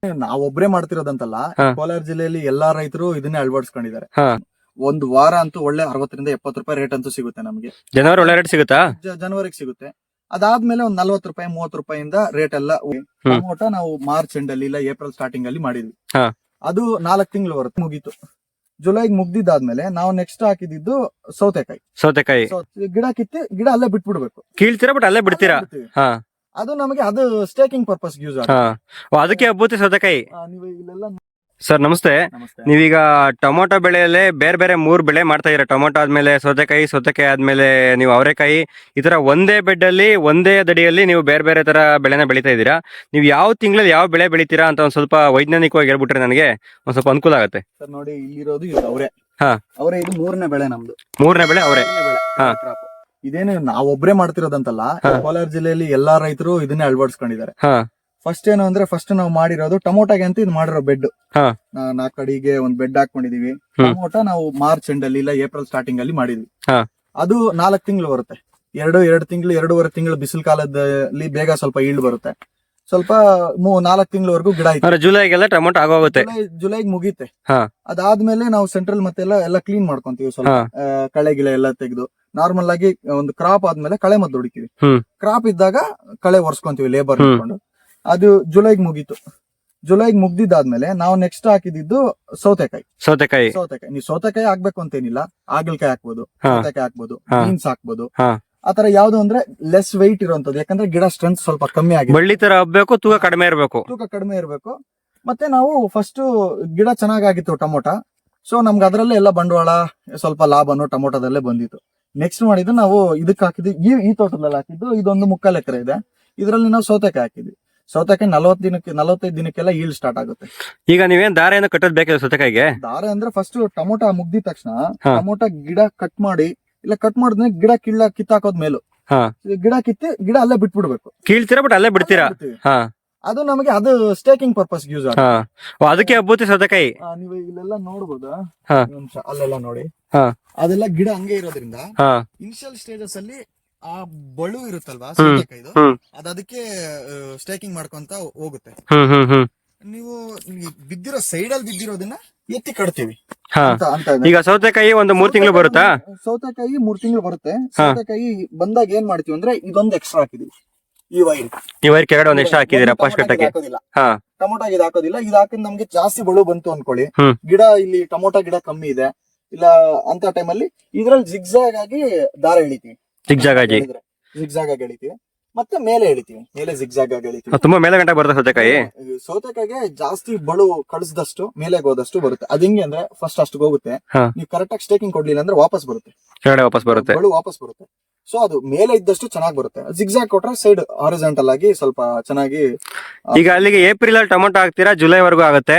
ನಾವೊಬ್ರೇ ಮಾಡ್ತಿರೋದಂತಲ್ಲ, ಹಾ. ಕೋಲಾರ ಜಿಲ್ಲೆಯಲ್ಲಿ ಎಲ್ಲಾ ರೈತರು ಇದನ್ನೇ ಅಳವಡಿಸ್ಕೊಂಡಿದ್ದಾರೆ. ಹಾ. ಒಂದು ವಾರ ಅಂತೂ ಒಳ್ಳೆ 60 ರಿಂದ 70 ರೂಪಾಯಿ ರೇಟ್ ಅಂತೂ ಸಿಗುತ್ತೆ ನಮಗೆ. ಜನವರಿ ಒಳ್ಳೆ ರೇಟ್ ಸಿಗುತ್ತಾ? ಜನವರಿಗೆ ಸಿಗುತ್ತೆ. ಅದಾದ್ಮೇಲೆ ಒಂದ್ 40 ರೂಪಾಯಿ 30 ರೂಪಾಯಿಂದ ರೇಟ್ ಎಲ್ಲ ಟೊಮೊಟೊ ನಾವು ಮಾರ್ಚ್ ಎಂಡ್ ಅಲ್ಲಿ ಇಲ್ಲ ಏಪ್ರಿಲ್ ಸ್ಟಾರ್ಟಿಂಗ್ ಅಲ್ಲಿ ಮಾಡಿದ್ವಿ. ಹಾ. ಅದು 4 ತಿಂಗಳು ಬರುತ್ತೆ, ಮುಗೀತು. ಜುಲೈಗೆ ಮುಗ್ದಿದ್ದಾದ್ಮೇಲೆ ನಾವು ನೆಕ್ಸ್ಟ್ ಹಾಕಿದ್ದು ಸೌತೆಕಾಯಿ. ಗಿಡ ಕಿತ್ತಿ ಗಿಡ ಅಲ್ಲೇ ಬಿಟ್ಬಿಡ್ಬೇಕು. ಕೀಳ್ತೀರಾ ಬಟ್ ಅಲ್ಲೇ ಬಿಡ್ತೀರಾ? ಅಲ್ಲೇ ಬಿಡ್ತೀವಿ. ಹಾ. ಅದು ನಮಗೆ ಅದು ಸ್ಟೇಕಿಂಗ್ ಪರ್ಪಸ್ ಯೂಸ್ ಹಾ. ಅದಕ್ಕೆ ಹಬ್ಬುತ್ತೆ ಸೌತೆಕಾಯಿ. ನೀವು ಇಲ್ಲೆಲ್ಲ ಸರ್ ನಮಸ್ತೆ. ನಮಸ್ತೆ. ನೀವೀಗ ಟೊಮೊಟೊ ಬೆಳೆಯಲ್ಲೇ ಬೇರೆ ಬೇರೆ 3 ಬೆಳೆ ಮಾಡ್ತಾ ಇದೀರಾ. ಟೊಮೊಟೊ ಆದ್ಮೇಲೆ ಸೌತೆಕಾಯಿ ಆದ್ಮೇಲೆ ನೀವು ಅವರೆಕಾಯಿ, ಈ ತರ ಒಂದೇ ಬೆಡ್ ಅಲ್ಲಿ ಒಂದೇ ದಡಿಯಲ್ಲಿ ನೀವು ಬೇರೆ ಬೇರೆ ತರ ಬೆಳೆನ ಬೆಳಿತಾ ಇದ್ದೀರಾ. ನೀವು ಯಾವ ತಿಂಗಳಲ್ಲಿ ಯಾವ ಬೆಳೆ ಬೆಳಿತೀರಾ ಅಂತ ಒಂದ್ ಸ್ವಲ್ಪ ವೈಜ್ಞಾನಿಕವಾಗಿ ಹೇಳ್ಬಿಟ್ರೆ ನನಗೆ ಒಂದ್ ಸ್ವಲ್ಪ ಅನುಕೂಲ ಆಗುತ್ತೆ. ಸರ್ ನೋಡಿ, ಇಲ್ಲಿರೋದು ಇದು ಅವರೇ. ಹಾ. ಅವರೇ ಇದು 3ನೇ ಬೆಳೆ ನಮ್ದು. 3ನೇ ಬೆಳೆ ಅವರೇ. ಹಾ. ಇದೇನು ನಾವೊಬ್ರೇ ಮಾಡ್ತಿರೋದಂತಲ್ಲ, ಕೋಲಾರ ಜಿಲ್ಲೆಯಲ್ಲಿ ಎಲ್ಲಾ ರೈತರು ಇದನ್ನೇ ಅಳವಡಿಸ್ಕೊಂಡಿದ್ದಾರೆ. ಹಾ. ಫಸ್ಟ್ ಏನು ಅಂದ್ರೆ ನಾವು ಮಾಡಿರೋದು ಟೊಮೊಟೊಗೆ ಅಂತ ಇದು ಮಾಡಿರೋ ಬೆಡ್. ಹಾ. 4 ಅಡಿಗೆ ಒಂದ್ ಬೆಡ್ ಹಾಕೊಂಡಿದೀವಿ. ಟೊಮೊಟೊ ನಾವು ಮಾರ್ಚ್ ಎಂಡ್ ಅಲ್ಲಿ ಇಲ್ಲ ಏಪ್ರಿಲ್ ಸ್ಟಾರ್ಟಿಂಗ್ ಅಲ್ಲಿ ಮಾಡಿದ್ವಿ. ಹಾ. ಅದು 4 ತಿಂಗಳು ಬರುತ್ತೆ. 2 ತಿಂಗಳು 2.5 ತಿಂಗಳು ಬಿಸಿಲು ಕಾಲದಲ್ಲಿ ಬೇಗ ಸ್ವಲ್ಪ ಈಲ್ಡ್ ಬರುತ್ತೆ. ಸ್ವಲ್ಪ 4 ತಿಂಗಳವರೆಗೂ ಗಿಡ ಐತೆ. ಜುಲೈಗೆಲ್ಲ ಟೊಮೊಟೊ ಆಗೋಗುತ್ತೆ. ಜುಲೈಗೆ ಮುಗೀತೆ. ಹಾ. ಅದಾದ್ಮೇಲೆ ನಾವು ಸೆಂಟ್ರಲ್ ಮತ್ತೆಲ್ಲ ಕ್ಲೀನ್ ಮಾಡ್ಕೊಂತೀವಿ. ಸ್ವಲ್ಪ ಕಳೆ ಗಿಳೆ ಎಲ್ಲ ತೆಗೆದು ನಾರ್ಮಲ್ ಆಗಿ ಒಂದು ಕ್ರಾಪ್ ಆದ್ಮೇಲೆ ಕಳೆ ಮದ್ದು ಹೊಡಿತೀವಿ. ಕ್ರಾಪ್ ಇದ್ದಾಗ ಕಳೆ ಒರೆಸ್ಕೊಂತೀವಿ ಲೇಬರ್ ಇಟ್ಕೊಂಡು. ಅದು ಜುಲೈಗೆ ಮುಗೀತು. ಜುಲೈಗೆ ಮುಗ್ದಿದ್ದಾದ್ಮೇಲೆ ನಾವು ನೆಕ್ಸ್ಟ್ ಹಾಕಿದ್ದು ಸೌತೆಕಾಯಿ. ನೀವು ಸೌತೆಕಾಯಿ ಹಾಕ್ಬೇಕು ಅಂತೇನಿಲ್ಲ, ಹಾಗಲಕಾಯಿ ಹಾಕ್ಬೋದು, ಸೌತೆಕಾಯಿ ಹಾಕ್ಬೋದು, ಬೀನ್ಸ್ ಹಾಕ್ಬೋದು. ಆತರ ಯಾವ್ದು ಅಂದ್ರೆ ಲೆಸ್ ವೆಯ್ಟ್ ಇರುವಂತದ್ದು, ಯಾಕಂದ್ರೆ ಗಿಡ ಸ್ಟ್ರೆಂತ್ ಸ್ವಲ್ಪ ಕಮ್ಮಿ ಆಗಿದೆ. ಬಳ್ಳಿ ತರ ಹಬ್ಬೇಕು, ತೂಕ ಕಡಿಮೆ ಇರಬೇಕು. ಮತ್ತೆ ನಾವು ಫಸ್ಟ್ ಗಿಡ ಚೆನ್ನಾಗಿತ್ತು ಟೊಮೊಟೊ. ಸೊ ನಮ್ಗೆ ಅದ್ರಲ್ಲೇ ಎಲ್ಲ ಬಂಡವಾಳ ಸ್ವಲ್ಪ ಲಾಭನೂ ಟೊಮೊಟೊದಲ್ಲೇ ಬಂದಿತ್ತು. ನೆಕ್ಸ್ಟ್ ಮಾಡಿದ್ದು ನಾವು ಇದಕ್ಕೆ ಹಾಕಿದ್ವಿ, ಈ ತೋಟದಲ್ಲಿ ಹಾಕಿದ್ದು ಇದೊಂದು 3/4 ಎಕರೆ ಇದೆ. ಇದರಲ್ಲಿ ನಾವು ಸೌತೆಕಾಯಿ ಹಾಕಿದ್ವಿ. ಸೌತೆಕಾಯಿ 45 ದಿನಕ್ಕೆಲ್ಲ ಈಲ್ಡ್ ಸ್ಟಾರ್ಟ್ ಆಗುತ್ತೆ. ಈಗ ನೀವೇನ್ ದಾರ ಏನೋ ಕಟ್ಟೋದ್ ಬೇಕಾದ್ರೆ ಸೌತೆಕಾಯಿಗೆ? ದಾರ ಅಂದ್ರೆ ಫಸ್ಟ್ ಟೊಮೊಟೊ ಮುಗ್ದಿದ ತಕ್ಷಣ ಟೊಮೊಟೊ ಗಿಡ ಕಟ್ ಮಾಡಿ, ಇಲ್ಲ ಕಟ್ ಮಾಡಿದ್ರೆ ಗಿಡ ಕಿತ್ತಾಕೋದ್ ಮೇಲು ಗಿಡ ಕಿತ್ತಿ ಗಿಡ ಅಲ್ಲೇ ಬಿಟ್ಬಿಡ್ಬೇಕು. ಕೀಳ್ತೀರಾ ಬಟ್ ಅಲ್ಲೇ ಬಿಡ್ತೀರಾ? ಅದು ನಮಗೆ ಅದು ಸ್ಟೇಕಿಂಗ್ ಪರ್ಪಸ್ ಯೂಸ್ ಆಗುತ್ತೆ. ಅದಕ್ಕೆ ಹಬ್ಬುತ್ತೆ ಸೌತೆಕಾಯಿ. ನೀವು ಇಲ್ಲೆಲ್ಲ ನೋಡ್ಬೋದಾ, ಅಲ್ಲೆಲ್ಲ ನೋಡಿ, ಅದೆಲ್ಲ ಗಿಡ ಹಂಗೆ ಇರೋದ್ರಿಂದ ಇನಿಷಿಯಲ್ ಸ್ಟೇಜಸ್ ಅಲ್ಲಿ ಆ ಬಳು ಇರುತ್ತಲ್ವಾ ಸೌತೆಕಾಯಿದು, ಅದಕ್ಕೆ ಸ್ಟೇಕಿಂಗ್ ಮಾಡ್ಕೊಂತ ಹೋಗುತ್ತೆ. ನೀವು ಬಿದ್ದಿರೋ ಸೈಡ್ ಅಲ್ಲಿ ಬಿದ್ದಿರೋದನ್ನ ಎತ್ತಿ ಕಟ್ತೀವಿ. ಈಗ ಸೌತೆಕಾಯಿ ಒಂದು 3 ತಿಂಗಳು ಬರುತ್ತಾ? ಸೌತೆಕಾಯಿ 3 ತಿಂಗಳು ಬರುತ್ತೆ. ಸೌತೆಕಾಯಿ ಬಂದಾಗ ಏನ್ ಮಾಡ್ತೀವಿ ಅಂದ್ರೆ ಇದೊಂದು ಎಕ್ಸ್ಟ್ರಾ ಹಾಕಿದೀವಿ. ಈ ವೈರ್ ಕೆಳಗಡೆ ಒಂದು ಎಕ್ಸ್ಟ್ರಾ ಹಾಕಿದೀರಾ ಫಸ್ಟ್ ಕಟ್ಟಕ್ಕೆ? ಟೊಮೊಟೊ ಇದು ಹಾಕೋದಿಲ್ಲ. ಇದು ಹಾಕಿದ್ ನಮ್ಗೆ ಜಾಸ್ತಿ ಬಳು ಬಂತು ಅನ್ಕೊಳ್ಳಿ, ಗಿಡ ಇಲ್ಲಿ ಟೊಮೊಟೊ ಗಿಡ ಕಮ್ಮಿ ಇದೆ ಇಲ್ಲ ಅಂತ ಟೈಮಲ್ಲಿ ಇದ್ರಲ್ಲಿ ಜಿಗ್ಜಾಗ್ ಆಗಿ ದಾರ ಎಳಿತೀವಿ. ಜಿಗ್ಜಾಗ್ ಆಗಿ ಎಳಿತೀವಿ. ಮತ್ತೆ ಮೇಲೆ ಎಳಿತೀವಿ. ಮೇಲೆ ಜಿಗ್ಜಾಗ್ ಆಗಿ ಎಳಿತೀವಿ. ತುಂಬಾ ಮೇಲೆ ಗಂಟೆ ಬರುತ್ತೆ ಸೌತೆಕಾಯಿ. ಸೌತೆಕಾಯಿಗೆ ಜಾಸ್ತಿ ಬಳು ಕಳಿಸಿದಷ್ಟು ಮೇಲೆ ಹೋದಷ್ಟು ಬರುತ್ತೆ. ಅದ್ ಹೆಂಗೆ ಅಂದ್ರೆ ಫಸ್ಟ್ ಅಷ್ಟು ಹೋಗುತ್ತೆ. ನೀವು ಕರೆಕ್ಟ್ ಆಗಿ ಸ್ಟೇಕಿಂಗ್ ಕೊಡ್ಲಿಲ್ಲ ಅಂದ್ರೆ ವಾಪಸ್ ಬರುತ್ತೆ. ಬಳು ವಾಪಸ್ ಬರುತ್ತೆ. ಸೊ ಅದು ಮೇಲೆ ಇದ್ದಷ್ಟು ಚೆನ್ನಾಗಿ ಬರುತ್ತೆ. ಜಿಗ್ಜಾಗ್ ಕೊಟ್ರೆ ಸೈಡ್ ಹಾರಿಜಾಂಟಲ್ ಆಗಿ ಸ್ವಲ್ಪ ಚೆನ್ನಾಗಿ. ಈಗ ಅಲ್ಲಿಗೆ ಏಪ್ರಿಲ್ ಅಲ್ಲಿ ಟೊಮೊಟೊ ಹಾಕ್ತೀರಾ, ಜುಲೈ ವರ್ಗೂ ಆಗುತ್ತೆ.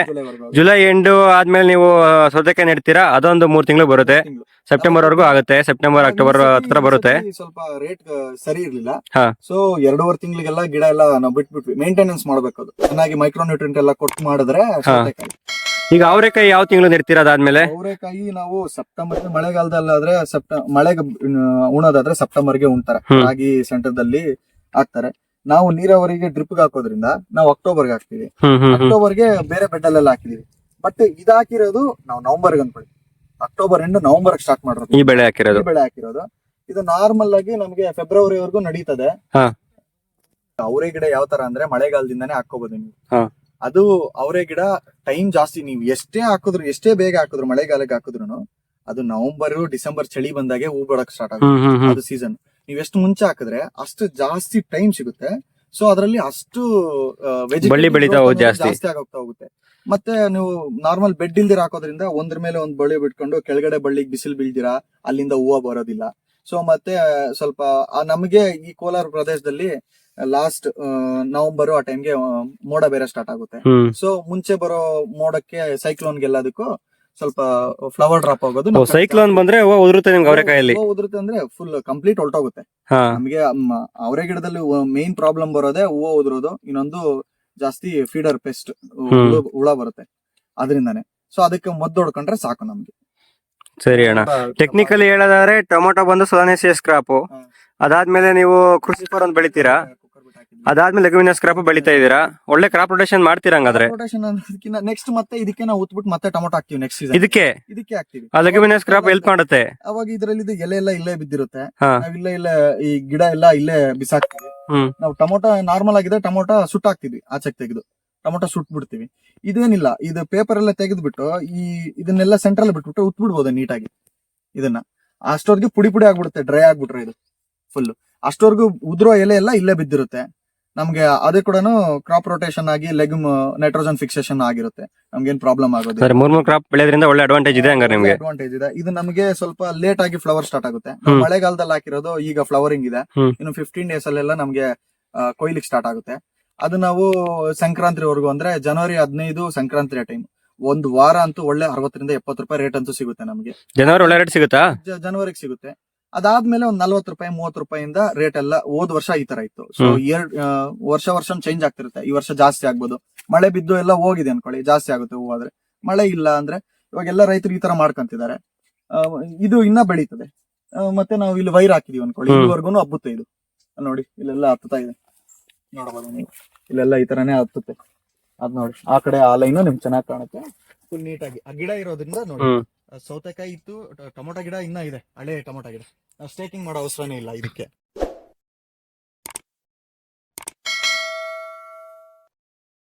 ಜುಲೈ ಎಂಡ್ ಆದ್ಮೇಲೆ ನೀವು ಸೌತೆಕಾಯಿ ನೆಡ್ತೀರಾ, ಅದೊಂದು 3 ತಿಂಗಳು ಬರುತ್ತೆ. ಸೆಪ್ಟೆಂಬರ್ ವರ್ಗೂ ಆಗುತ್ತೆ. ಸೆಪ್ಟೆಂಬರ್ ಅಕ್ಟೋಬರ್ ಹತ್ರ ಬರುತ್ತೆ. ಸ್ವಲ್ಪ ರೇಟ್ ಸರಿ ಇರ್ಲಿಲ್ಲ. ಸೊ 2.5 ತಿಂಗಳಿಗೆಲ್ಲ ಗಿಡ ಎಲ್ಲ ನಾವು ಬಿಟ್ಬಿಟ್ವಿ. ಮೇಂಟೆನೆನ್ಸ್ ಮಾಡ್ಬೇಕು. ಅದು ಚೆನ್ನಾಗಿ ಮೈಕ್ರೋ ನ್ಯೂಟ್ರಿಯೆಂಟ್ ಎಲ್ಲ ಕೊಟ್ಟು ಮಾಡಿದ್ರೆ ಸೌತೆಕಾಯಿ. ಈಗ ಅವರೆಕಾಯಿ ಯಾವ ತಿಂಗಳು ನೆಡ್ತೀರಾ? ಅದಾದ್ಮೇಲೆ ಅವರೆಕಾಯಿ ನಾವು ಸೆಪ್ಟೆಂಬರ್, ಮಳೆಗಾಲದಲ್ಲಾದ್ರೆ ಮಳೆಗೆ ಉಣೋದಾದ್ರೆ ಸೆಪ್ಟೆಂಬರ್ಗೆ ಉಣ್ತಾರೆ. ರಾಗಿ ಸೆಂಟರ್ದಲ್ಲಿ ಹಾಕ್ತಾರೆ. ನಾವು ನೀರಾವರಿಗೆ ಡ್ರಿಪ್ ಹಾಕೋದ್ರಿಂದ ನಾವು ಅಕ್ಟೋಬರ್ಗೆ ಹಾಕ್ತಿವಿ. ಅಕ್ಟೋಬರ್ಗೆ ಬೇರೆ ಬೆಡ್ ಅಲ್ಲೆಲ್ಲ ಹಾಕಿದೀವಿ. ಬಟ್ ಇದು ಹಾಕಿರೋದು ನಾವು ನವೆಂಬರ್ಗೆ ಅನ್ಕೊಳ್ಳಿ. ಅಕ್ಟೋಬರ್ ಎಂಡ್ ನವೆಂಬರ್ ಸ್ಟಾರ್ಟ್ ಮಾಡಿರೋದು ಈ ಬೆಳೆ ಹಾಕಿರೋದು. ಇದು ನಾರ್ಮಲ್ ಆಗಿ ನಮ್ಗೆ ಫೆಬ್ರವರಿವರೆಗೂ ನಡೀತದೆ. ಅವರೇ ಗಿಡ ಯಾವ ತರ ಅಂದ್ರೆ ಮಳೆಗಾಲದಿಂದಾನೇ ಹಾಕೋಬಹುದು ನೀವು. ಅದು ಅವರೇ ಗಿಡ ಟೈಮ್ ಜಾಸ್ತಿ. ನೀವು ಎಷ್ಟೇ ಬೇಗ ಹಾಕಿದ್ರು ಮಳೆಗಾಲಕ್ಕೆ ಹಾಕಿದ್ರು ಅದು ನವೆಂಬರ್ ಡಿಸೆಂಬರ್ ಚಳಿ ಬಂದಾಗೆ ಹೂ ಬಿಡಕ್ ಸ್ಟಾರ್ಟ್ ಆಗುತ್ತೆ. ಅದು ಸೀಸನ್. ನೀವ್ ಎಷ್ಟು ಮುಂಚೆ ಹಾಕಿದ್ರೆ ಅಷ್ಟು ಜಾಸ್ತಿ ಟೈಮ್ ಸಿಗುತ್ತೆ. ಸೊ ಅದರಲ್ಲಿ ಅಷ್ಟು ಜಾಸ್ತಿ ಆಗೋಗ್ತಾ ಹೋಗುತ್ತೆ. ಮತ್ತೆ ನೀವು ನಾರ್ಮಲ್ ಬೆಡ್ ಇಲ್ದಿರ ಹಾಕೋದ್ರಿಂದ ಒಂದ್ರ ಮೇಲೆ ಒಂದ್ ಬಳ್ಳಿ ಬಿಟ್ಕೊಂಡು ಕೆಳಗಡೆ ಬಳ್ಳಿಗೆ ಬಿಸಿಲು ಬೀಳ್ದಿರಾ ಅಲ್ಲಿಂದ ಹೂವು ಬರೋದಿಲ್ಲ. ಸೊ ಮತ್ತೆ ಸ್ವಲ್ಪ ನಮಗೆ ಈ ಕೋಲಾರ ಪ್ರದೇಶದಲ್ಲಿ ಲಾಸ್ಟ್ ನವೆಂಬರ್ ಆ ಟೈಮ್ಗೆ ಮೋಡ ಬೇರೆ ಸ್ಟಾರ್ಟ್ ಆಗುತ್ತೆ. ಸೊ ಮುಂಚೆ ಬರೋ ಮೋಡಕ್ಕೆ ಸೈಕ್ಲೋನ್ಗೆಲ್ಲದಕ್ಕೂ ಸ್ವಲ್ಪ ಫ್ಲವರ್ ಡ್ರಾಪ್ ಆಗೋದು. ಸೈಕ್ಲೋನ್ ಬಂದ್ರೆ ಉದುರುತ್ತೆ ನಿಮ್ಗೆ ಅವರೆಕಾಯಲ್ಲಿ? ಉದುರುತ್ತೆ ಅಂದ್ರೆ ಫುಲ್ ಕಂಪ್ಲೀಟ್ ಹೊರಟೋಗುತ್ತೆ. ನಮಗೆ ಅವರೇ ಗಿಡದಲ್ಲಿ ಮೇನ್ ಪ್ರಾಬ್ಲಮ್ ಬರೋದೇ ಹೂವು ಉದುರೋದು. ಇನ್ನೊಂದು ಜಾಸ್ತಿ ಫೀಡರ್ ಪೆಸ್ಟ್ ಹುಳ ಬರುತ್ತೆ ಅದರಿಂದಾನೆ. ಸೊ ಅದಕ್ಕೆ ಮದ್ದು ಹೊಡ್ಕೊಂಡ್ರೆ ಸಾಕು ನಮ್ಗೆ. ಸರಿ ಅಣ್ಣ. ಟೆಕ್ನಿಕಲಿ ಹೇಳೋದಾದ್ರೆ ಟೊಮೊಟೊ ಬಂದು ಸೊಲಾನೇಸಿಯಸ್ ಕ್ರಾಪ್. ಅದಾದ್ಮೇಲೆ ನೀವು ಕೃಷಿ ಫಾರ್ ಒಂದು ಬೆಳಿತೀರಾ. ಅದಾದ್ಮೇಲೆ ಲೆಗುಮಿನಸ್ ಕ್ರಾಪ್ ಬೆಳಿತಾ ಇದೀರಾ, ಒಳ್ಳೆ ಕ್ರಾಪ್ ರೊಟೇಷನ್ ಮಾಡ್ತೀರಾ ಹಂಗಾದ್ರೆ. ರೊಟೇಷನ್ ಅನ್ನೋದಕ್ಕಿಂತ ನೆಕ್ಸ್ಟ್ ಮತ್ತೆ ಇದಕ್ಕೆ ನಾವು ಉತ್ಬಿಟ್ಟು ಮತ್ತೆ ಟೊಮೊಟೊ ಹಾಕ್ತಿವಿ ನೆಕ್ಸ್ಟ್ ಸೀಸನ್. ಇದಕ್ಕೆ ಹಾಕ್ತಿವಿ. ಆ ಲೆಗುಮಿನಸ್ ಕ್ರಾಪ್ ಹೆಲ್ಪ್ ಮಾಡುತ್ತೆ. ಅವಾಗ ಇದರಲ್ಲಿ ಎಲೆ ಎಲ್ಲ ಇಲ್ಲೇ ಬಿದ್ದಿರುತ್ತೆ, ಹಾ. ನಾವ್ ಇಲ್ಲೇ ಈ ಗಿಡ ಎಲ್ಲ ಇಲ್ಲೇ ಬಿಸಾಕ್ತಿವಿ. ನಾವು ಟೊಮೊಟೊ ನಾರ್ಮಲ್ ಆಗಿದೆ, ಟೊಮೊಟೊ ಸುಟ್ಟಾಕ್ತಿದ್ವಿ, ಆಚೆಗೆ ತೆಗೆದು ಟೊಮೊಟೊ ಸುಟ್ ಬಿಡ್ತೀವಿ. ಇದೇನಿಲ್ಲ, ಇದು ಪೇಪರ್ ಎಲ್ಲ ತೆಗೆದ್ಬಿಟ್ಟು ಇದನ್ನೆಲ್ಲ ಸೆಂಟ್ರಲ್ ಬಿಟ್ಬಿಟ್ಟು ಉತ್ಬಿಡ್ಬೋದು ನೀಟಾಗಿ. ಇದನ್ನ ಅಷ್ಟೊರ್ಗೆ ಪುಡಿ ಪುಡಿ ಆಗ್ಬಿಡುತ್ತೆ, ಡ್ರೈ ಆಗ್ಬಿಟ್ರೆ ಇದು ಫುಲ್. ಅಷ್ಟವರೆಗೂ ಉದುರೋ ಎಲೆ ಎಲ್ಲ ಇಲ್ಲೇ ಬಿದ್ದಿರುತ್ತೆ. ನಮ್ಗೆ ಅದೇ ಕೂಡ ಕ್ರಾಪ್ ರೊಟೇಷನ್ ಆಗಿ ಲೆಗ್ಯೂಮ್ ನೈಟ್ರೋಜನ್ ಫಿಕ್ಸೇಷನ್ ಆಗಿರುತ್ತೆ, ನಮ್ಗೇನ್ ಪ್ರಾಬ್ಲಮ್ ಆಗೋದು. ಮೂರ್ ಕ್ರಾಪ್ ಬೆಳೆಯೋದ್ರಿಂದ ಒಳ್ಳೆ ಅಡ್ವಾಂಟೇಜ್ ಇದೆ ಹಂಗಾರೆ ನಿಮ್ಗೆ. ಅಡ್ವಾಂಟೇಜ್ ಇದೆ. ಇದು ನಮಗೆ ಸ್ವಲ್ಪ ಲೇಟ್ ಆಗಿ ಫ್ಲವರ್ ಸ್ಟಾರ್ಟ್ ಆಗುತ್ತೆ. ಮಳೆಗಾಲದಲ್ಲಿ ಹಾಕಿರೋದು ಈಗ ಫ್ಲವರಿಂಗ್ ಇದೆ, ಇನ್ನು 15 ಡೇಸ್ ಅಲ್ಲೆಲ್ಲ ನಮ್ಗೆ ಕೊಯ್ಲಿಕ್ಕೆ ಸ್ಟಾರ್ಟ್ ಆಗುತ್ತೆ. ಅದು ನಾವು ಸಂಕ್ರಾಂತಿವರೆಗೂ, ಅಂದ್ರೆ ಜನವರಿ 15 ಸಂಕ್ರಾಂತಿ ಟೈಮ್, ಒಂದು ವಾರ ಅಂತೂ ಒಳ್ಳೆ 60 ರಿಂದ 70 ರೂಪಾಯಿ ರೇಟ್ ಅಂತೂ ಸಿಗುತ್ತೆ ನಮ್ಗೆ. ಜನವರಿ ಒಳ್ಳೆ ರೇಟ್ ಸಿಗುತ್ತಾ? ಜನವರಿಗೆ ಸಿಗುತ್ತೆ. ಅದಾದ್ಮೇಲೆ ಒಂದ್ 40 ರೂಪಾಯಿ 30 ರೂಪಾಯಿಂದ ರೇಟ್ ಎಲ್ಲ ಹೋದ್ ವರ್ಷ ಈ ತರ ಇತ್ತು. ಸೊ ವರ್ಷ ಚೇಂಜ್ ಆಗ್ತಿರುತ್ತೆ. ಈ ವರ್ಷ ಜಾಸ್ತಿ ಆಗ್ಬೋದು, ಮಳೆ ಬಿದ್ದು ಎಲ್ಲ ಹೋಗಿದೆ ಅನ್ಕೊಳ್ಳಿ, ಜಾಸ್ತಿ ಆಗುತ್ತೆ ಹೂವಾದ್ರೆ. ಮಳೆ ಇಲ್ಲ ಅಂದ್ರೆ ಇವಾಗೆಲ್ಲ ರೈತರು ಈ ತರ ಮಾಡ್ಕೊಂತಿದ್ದಾರೆ. ಇದು ಇನ್ನ ಬೆಳೀತದೆ. ಮತ್ತೆ ನಾವು ಇಲ್ಲಿ ವೈರ್ ಹಾಕಿದೀವಿ ಅನ್ಕೊಳ್ಳಿ, ಇಲ್ಲಿವರೆಗೂ ಹಬ್ಬುತ್ತೆ ಇದು. ನೋಡಿ ಇಲ್ಲೆಲ್ಲ ಹತ್ತುತ್ತಾ ಇದೆ, ನೋಡಬಹುದು ನೀವು, ಇಲ್ಲೆಲ್ಲ ಈ ತರನೇ ಹತ್ತುತ್ತೆ. ಅದ್ ನೋಡಿ ಆ ಕಡೆ ಆ ಲೈನ್ ನಿಮ್ಗೆ ಚೆನ್ನಾಗಿ ಕಾಣುತ್ತೆ, ಫುಲ್ ನೀಟಾಗಿ. ಆ ಗಿಡ ಇರೋದ್ರಿಂದ ನೋಡಿ, ಸೌತೆಕಾಯಿ ಇತ್ತು, ಟೊಮೊಟೊ ಗಿಡ ಇನ್ನ ಇದೆ, ಹಳೆ ಟೊಮೊಟೊ ಗಿಡ. ಸ್ಟೇಕಿಂಗ್ ಮಾಡೋ ಅವಸರನೇ ಇಲ್ಲ ಇದಕ್ಕೆ.